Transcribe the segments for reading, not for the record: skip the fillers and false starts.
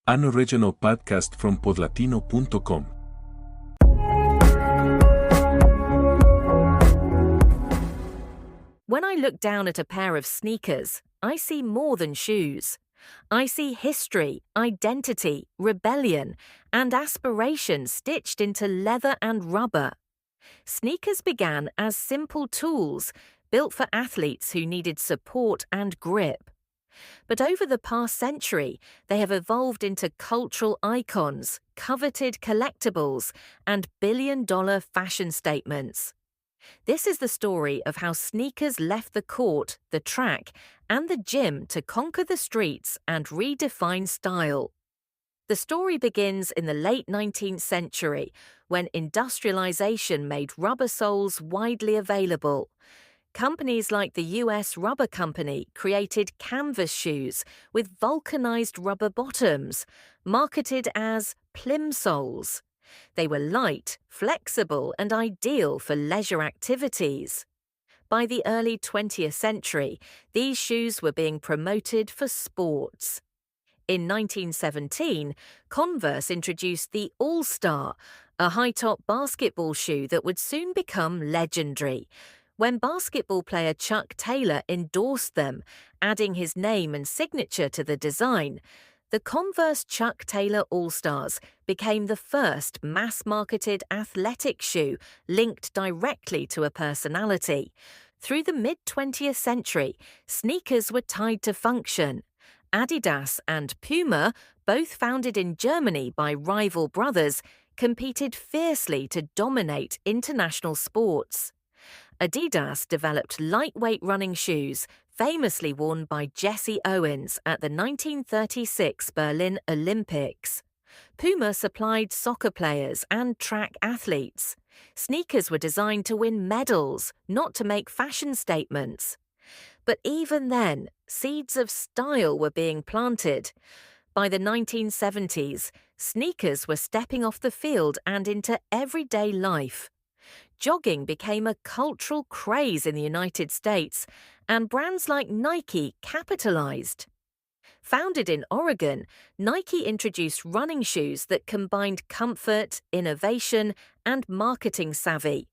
An original podcast from podlatino.com. When I look down at a pair of sneakers, I see more than shoes. I see history, identity, rebellion, and aspiration stitched into leather and rubber. Sneakers began as simple tools built for athletes who needed support and grip. But over the past century, they have evolved into cultural icons, coveted collectibles, and billion-dollar fashion statements. This is the story of how sneakers left the court, the track, and the gym to conquer the streets and redefine style. The story begins in the late 19th century, when industrialization made rubber soles widely available. Companies like the US Rubber Company created canvas shoes with vulcanized rubber bottoms, marketed as plimsolls. They were light, flexible, and ideal for leisure activities. By the early 20th century, these shoes were being promoted for sports. In 1917, Converse introduced the All-Star, a high-top basketball shoe that would soon become legendary. When basketball player Chuck Taylor endorsed them, adding his name and signature to the design, the Converse Chuck Taylor All-Stars became the first mass-marketed athletic shoe linked directly to a personality. Through the mid-20th century, sneakers were tied to function. Adidas and Puma, both founded in Germany by rival brothers, competed fiercely to dominate international sports. Adidas developed lightweight running shoes, famously worn by Jesse Owens at the 1936 Berlin Olympics. Puma supplied soccer players and track athletes. Sneakers were designed to win medals, not to make fashion statements. But even then, seeds of style were being planted. By the 1970s, sneakers were stepping off the field and into everyday life. Jogging became a cultural craze in the United States, and brands like Nike capitalized. Founded in Oregon, Nike introduced running shoes that combined comfort, innovation, and marketing savvy.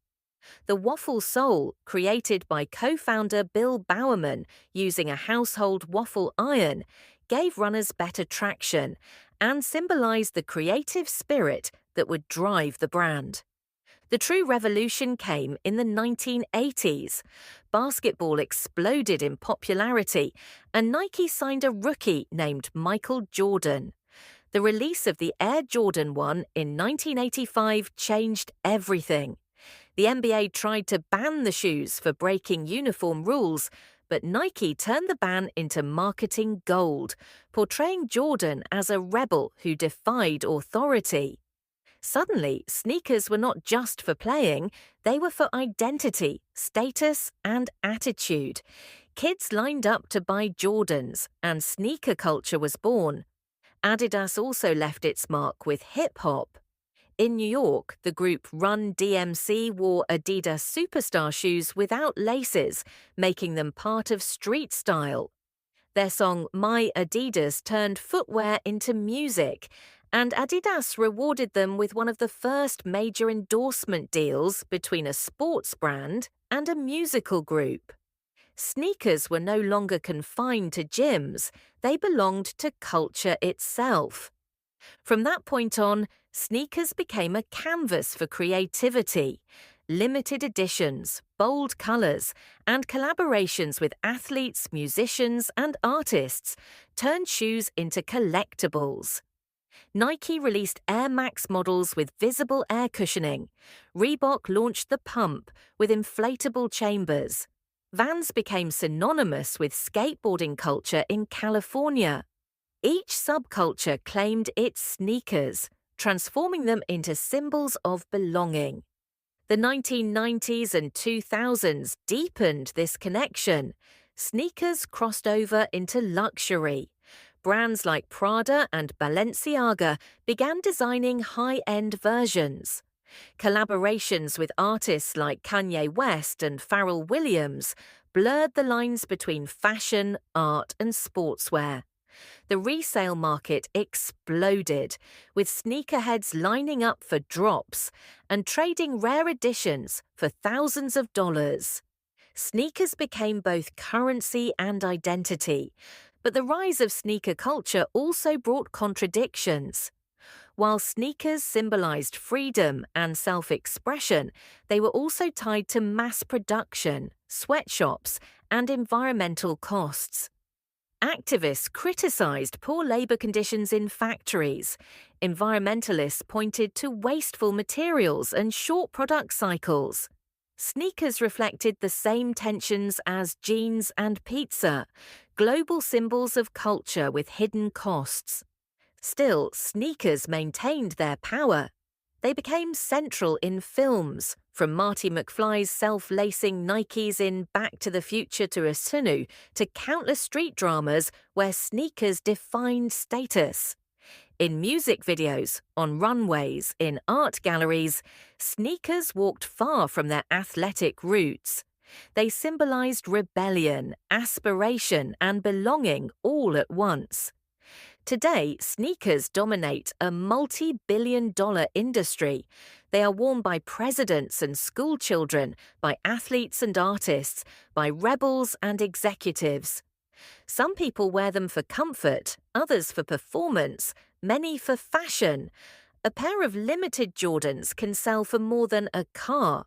The waffle sole, created by co-founder Bill Bowerman using a household waffle iron, gave runners better traction and symbolized the creative spirit that would drive the brand. The true revolution came in the 1980s. Basketball exploded in popularity, and Nike signed a rookie named Michael Jordan. The release of the Air Jordan 1 in 1985 changed everything. The NBA tried to ban the shoes for breaking uniform rules, but Nike turned the ban into marketing gold, portraying Jordan as a rebel who defied authority. Suddenly, sneakers were not just for playing, they were for identity, status, and attitude. Kids lined up to buy Jordans, and sneaker culture was born. Adidas also left its mark with hip-hop. In New York, the group Run DMC wore Adidas Superstar shoes without laces, making them part of street style. Their song My Adidas turned footwear into music, and Adidas rewarded them with one of the first major endorsement deals between a sports brand and a musical group. Sneakers were no longer confined to gyms, they belonged to culture itself. From that point on, sneakers became a canvas for creativity. Limited editions, bold colors, and collaborations with athletes, musicians, and artists turned shoes into collectibles. Nike released Air Max models with visible air cushioning. Reebok launched the Pump with inflatable chambers. Vans became synonymous with skateboarding culture in California. Each subculture claimed its sneakers, transforming them into symbols of belonging. The 1990s and 2000s deepened this connection. Sneakers crossed over into luxury. Brands like Prada and Balenciaga began designing high-end versions. Collaborations with artists like Kanye West and Pharrell Williams blurred the lines between fashion, art, and sportswear. The resale market exploded, with sneakerheads lining up for drops and trading rare editions for thousands of dollars. Sneakers became both currency and identity, but the rise of sneaker culture also brought contradictions. While sneakers symbolized freedom and self-expression, they were also tied to mass production, sweatshops, and environmental costs. Activists criticized poor labor conditions in factories. Environmentalists pointed to wasteful materials and short product cycles. Sneakers reflected the same tensions as jeans and pizza, global symbols of culture with hidden costs. Still, sneakers maintained their power. They became central in films, from Marty McFly's self-lacing Nikes in Back to the Future to Asunu, to countless street dramas where sneakers defined status. In music videos, on runways, in art galleries, sneakers walked far from their athletic roots. They symbolized rebellion, aspiration, and belonging all at once. Today, sneakers dominate a multi-billion-dollar industry. They are worn by presidents and schoolchildren, by athletes and artists, by rebels and executives. Some people wear them for comfort, others for performance, many for fashion. A pair of limited Jordans can sell for more than a car.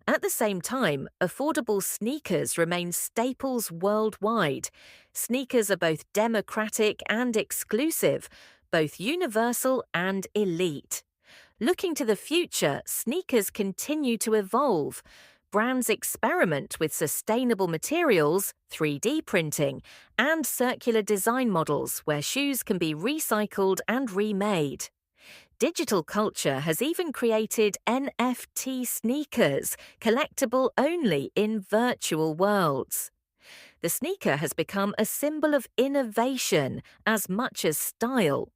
At the same time, affordable sneakers remain staples worldwide. Sneakers are both democratic and exclusive, both universal and elite. Looking to the future, sneakers continue to evolve. Brands experiment with sustainable materials, 3D printing, and circular design models where shoes can be recycled and remade. Digital culture has even created NFT sneakers, collectible only in virtual worlds. The sneaker has become a symbol of innovation as much as style.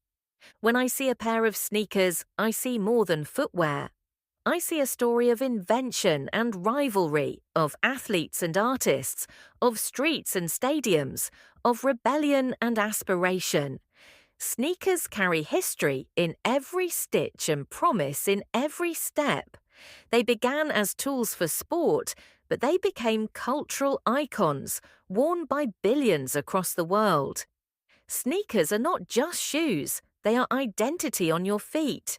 When I see a pair of sneakers, I see more than footwear. I see a story of invention and rivalry, of athletes and artists, of streets and stadiums, of rebellion and aspiration. Sneakers carry history in every stitch and promise in every step. They began as tools for sport, but they became cultural icons, worn by billions across the world. Sneakers are not just shoes, they are identity on your feet.